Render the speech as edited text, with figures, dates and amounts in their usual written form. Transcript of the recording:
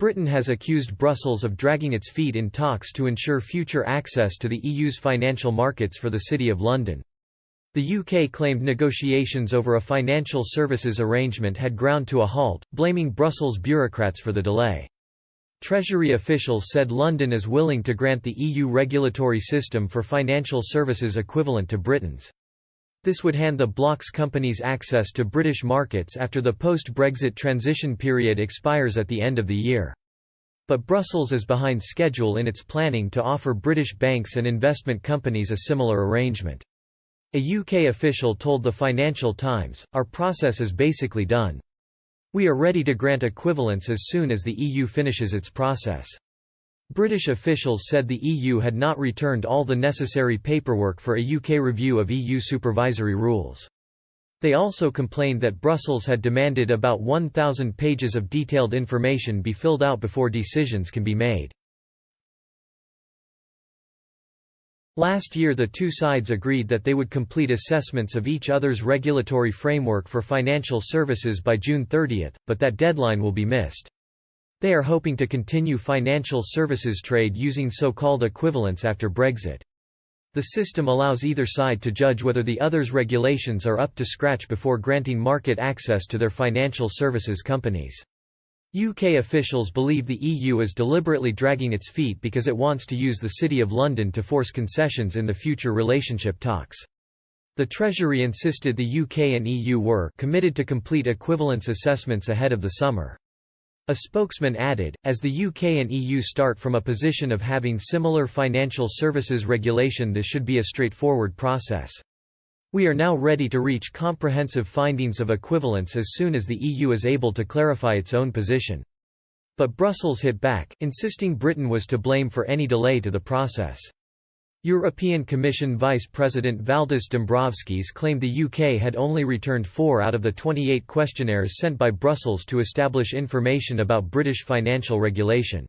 Britain has accused Brussels of dragging its feet in talks to ensure future access to the EU's financial markets for the City of London. The UK claimed negotiations over a financial services arrangement had ground to a halt, blaming Brussels bureaucrats for the delay. Treasury officials said London is willing to grant the EU regulatory system for financial services equivalent to Britain's. This would hand the bloc's companies access to British markets after the post-Brexit transition period expires at the end of the year. But Brussels is behind schedule in its planning to offer British banks and investment companies a similar arrangement. A UK official told the Financial Times, "Our process is basically done. We are ready to grant equivalence as soon as the EU finishes its process." British officials said the EU had not returned all the necessary paperwork for a UK review of EU supervisory rules. They also complained that Brussels had demanded about 1,000 pages of detailed information be filled out before decisions can be made. Last year the two sides agreed that they would complete assessments of each other's regulatory framework for financial services by June 30, but that deadline will be missed. They are hoping to continue financial services trade using so-called equivalence after Brexit. The system allows either side to judge whether the other's regulations are up to scratch before granting market access to their financial services companies. UK officials believe the EU is deliberately dragging its feet because it wants to use the City of London to force concessions in the future relationship talks. The Treasury insisted the UK and EU were committed to complete equivalence assessments ahead of the summer. A spokesman added, "As the UK and EU start from a position of having similar financial services regulation, this should be a straightforward process. We are now ready to reach comprehensive findings of equivalence as soon as the EU is able to clarify its own position." But Brussels hit back, insisting Britain was to blame for any delay to the process. European Commission Vice President Valdis Dombrovskis claimed the UK had only returned 4 out of the 28 questionnaires sent by Brussels to establish information about British financial regulation.